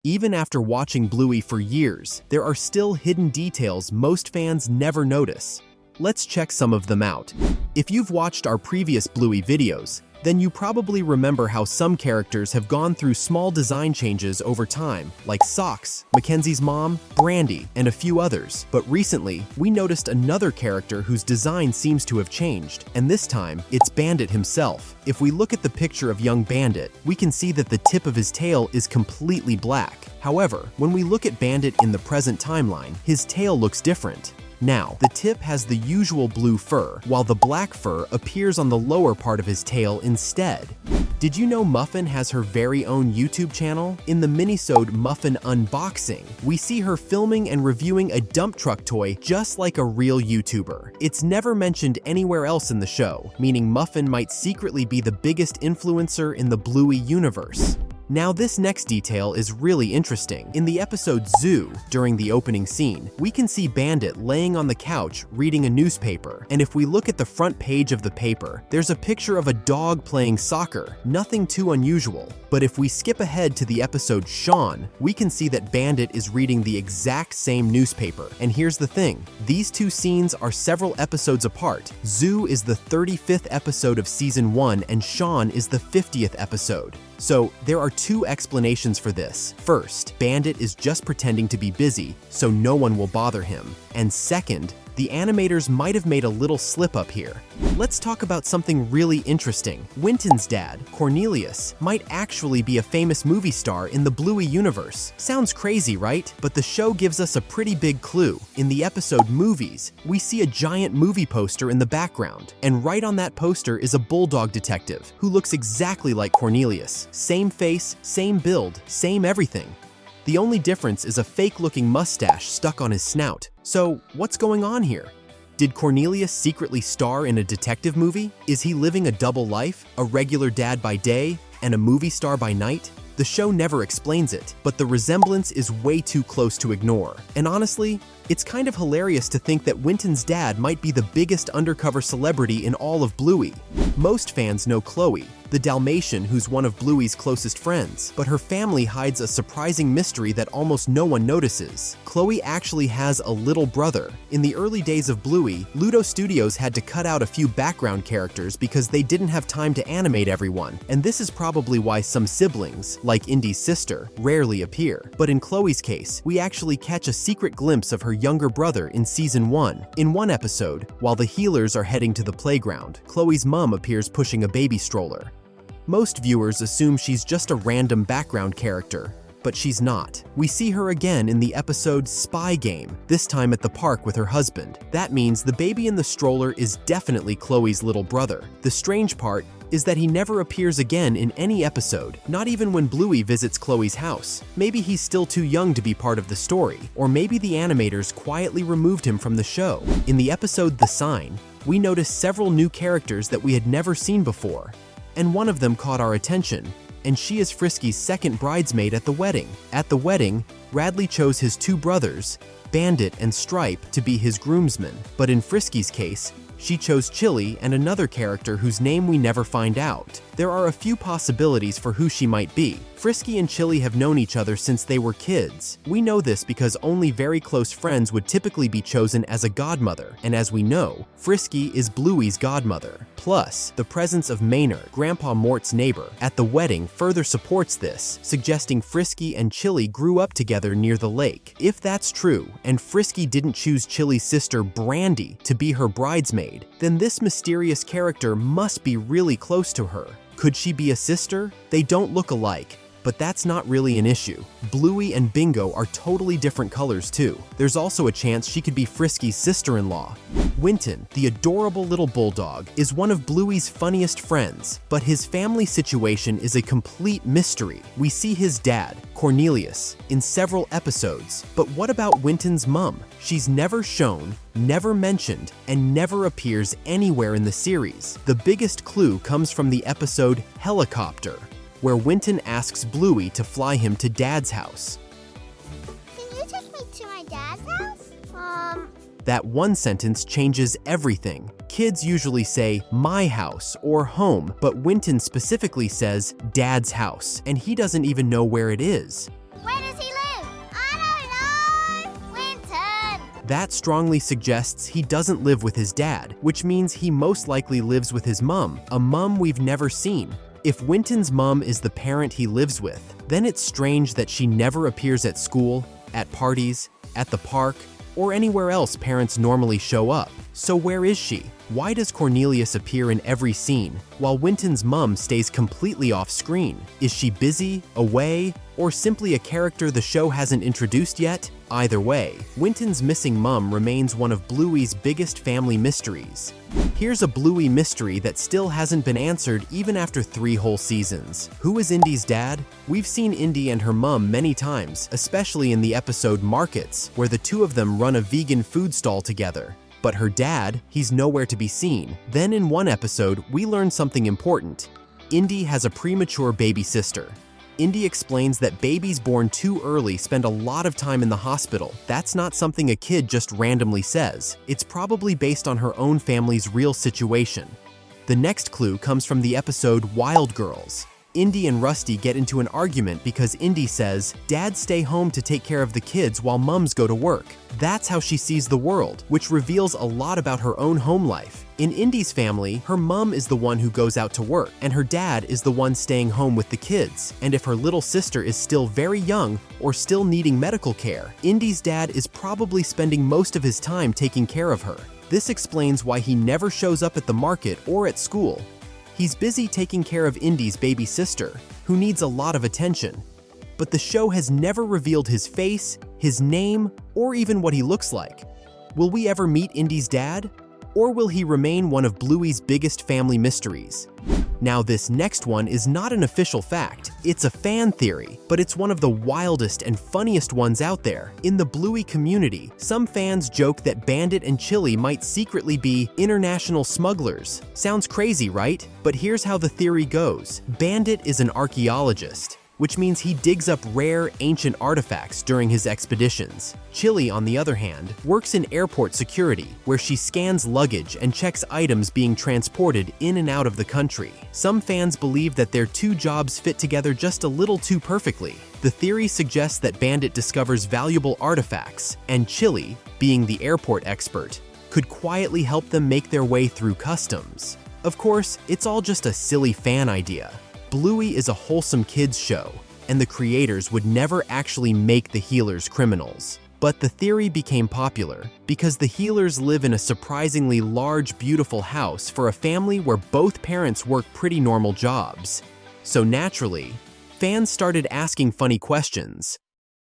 Even after watching Bluey for years, there are still hidden details most fans never notice. Let's check some of them out. If you've watched our previous Bluey videos, then you probably remember how some characters have gone through small design changes over time, like Socks, Mackenzie's mom, Brandy, and a few others. But recently, we noticed another character whose design seems to have changed, and this time, it's Bandit himself. If we look at the picture of young Bandit, we can see that the tip of his tail is completely black. However, when we look at Bandit in the present timeline, his tail looks different. Now, the tip has the usual blue fur, while the black fur appears on the lower part of his tail instead. Did you know Muffin has her very own YouTube channel? In the minisode Muffin Unboxing, we see her filming and reviewing a dump truck toy just like a real YouTuber. It's never mentioned anywhere else in the show, meaning Muffin might secretly be the biggest influencer in the Bluey universe. Now this next detail is really interesting. In the episode Zoo, during the opening scene, we can see Bandit laying on the couch reading a newspaper, and if we look at the front page of the paper, there's a picture of a dog playing soccer, nothing too unusual. But if we skip ahead to the episode Shaun, we can see that Bandit is reading the exact same newspaper. And here's the thing, these two scenes are several episodes apart. Zoo is the 35th episode of season 1 and Shaun is the 50th episode. So there are two explanations for this. First, Bandit is just pretending to be busy, so no one will bother him. And second, the animators might have made a little slip up here. Let's talk about something really interesting. Winton's dad, Cornelius, might actually be a famous movie star in the Bluey universe. Sounds crazy, right? But the show gives us a pretty big clue. In the episode Movies, we see a giant movie poster in the background, and right on that poster is a bulldog detective who looks exactly like Cornelius. Same face, same build, same everything. The only difference is a fake-looking mustache stuck on his snout. So, what's going on here? Did Cornelius secretly star in a detective movie? Is he living a double life, a regular dad by day and a movie star by night? The show never explains it, but the resemblance is way too close to ignore. And honestly, it's kind of hilarious to think that Winton's dad might be the biggest undercover celebrity in all of Bluey. Most fans know Chloe, the Dalmatian who's one of Bluey's closest friends, but her family hides a surprising mystery that almost no one notices. Chloe actually has a little brother. In the early days of Bluey, Ludo Studios had to cut out a few background characters because they didn't have time to animate everyone, and this is probably why some siblings, like Indy's sister, rarely appear. But in Chloe's case, we actually catch a secret glimpse of her younger brother in season 1. In one episode, while the healers are heading to the playground, Chloe's mom appears pushing a baby stroller. Most viewers assume she's just a random background character, but she's not. We see her again in the episode Spy Game, this time at the park with her husband. That means the baby in the stroller is definitely Chloe's little brother. The strange part is that he never appears again in any episode, not even when Bluey visits Chloe's house. Maybe he's still too young to be part of the story, or maybe the animators quietly removed him from the show. In the episode The Sign, we noticed several new characters that we had never seen before, and one of them caught our attention, and she is Frisky's second bridesmaid at the wedding. At the wedding, Radley chose his two brothers, Bandit and Stripe, to be his groomsmen, but in Frisky's case, she chose Chili and another character whose name we never find out. There are a few possibilities for who she might be. Frisky and Chili have known each other since they were kids. We know this because only very close friends would typically be chosen as a godmother, and as we know, Frisky is Bluey's godmother. Plus, the presence of Maynard, Grandpa Mort's neighbor, at the wedding further supports this, suggesting Frisky and Chili grew up together near the lake. If that's true, and Frisky didn't choose Chili's sister Brandy to be her bridesmaid, then this mysterious character must be really close to her. Could she be a sister? They don't look alike, but that's not really an issue. Bluey and Bingo are totally different colors too. There's also a chance she could be Frisky's sister-in-law. Winton, the adorable little bulldog, is one of Bluey's funniest friends, but his family situation is a complete mystery. We see his dad, Cornelius, in several episodes, but what about Winton's mom? She's never shown, never mentioned, and never appears anywhere in the series. The biggest clue comes from the episode Helicopter, where Winton asks Bluey to fly him to Dad's house. Can you take me to my dad's house? That one sentence changes everything. Kids usually say, my house or home, but Winton specifically says, Dad's house, and he doesn't even know where it is. Where does That strongly suggests he doesn't live with his dad, which means he most likely lives with his mom, a mom we've never seen. If Winton's mom is the parent he lives with, then it's strange that she never appears at school, at parties, at the park, or anywhere else parents normally show up. So where is she? Why does Cornelius appear in every scene, while Winton's mom stays completely off screen? Is she busy, away, or simply a character the show hasn't introduced yet? Either way, Winton's missing mom remains one of Bluey's biggest family mysteries. Here's a Bluey mystery that still hasn't been answered even after 3 whole seasons. Who is Indy's dad? We've seen Indy and her mom many times, especially in the episode Markets, where the two of them run a vegan food stall together. But her dad, he's nowhere to be seen. Then in one episode, we learn something important. Indy has a premature baby sister. Indy explains that babies born too early spend a lot of time in the hospital. That's not something a kid just randomly says. It's probably based on her own family's real situation. The next clue comes from the episode Wild Girls. Indy and Rusty get into an argument because Indy says, "Dads stay home to take care of the kids while mums go to work." That's how she sees the world, which reveals a lot about her own home life. In Indy's family, her mum is the one who goes out to work, and her dad is the one staying home with the kids. And if her little sister is still very young or still needing medical care, Indy's dad is probably spending most of his time taking care of her. This explains why he never shows up at the market or at school. He's busy taking care of Indy's baby sister, who needs a lot of attention. But the show has never revealed his face, his name, or even what he looks like. Will we ever meet Indy's dad? Or will he remain one of Bluey's biggest family mysteries? Now, this next one is not an official fact. It's a fan theory, but it's one of the wildest and funniest ones out there. In the Bluey community, some fans joke that Bandit and Chili might secretly be international smugglers. Sounds crazy, right? But here's how the theory goes. Bandit is an archaeologist, which means he digs up rare, ancient artifacts during his expeditions. Chili, on the other hand, works in airport security, where she scans luggage and checks items being transported in and out of the country. Some fans believe that their two jobs fit together just a little too perfectly. The theory suggests that Bandit discovers valuable artifacts, and Chili, being the airport expert, could quietly help them make their way through customs. Of course, it's all just a silly fan idea. Bluey is a wholesome kids show, and the creators would never actually make the healers criminals. But the theory became popular because the healers live in a surprisingly large, beautiful house for a family where both parents work pretty normal jobs. So naturally, fans started asking funny questions.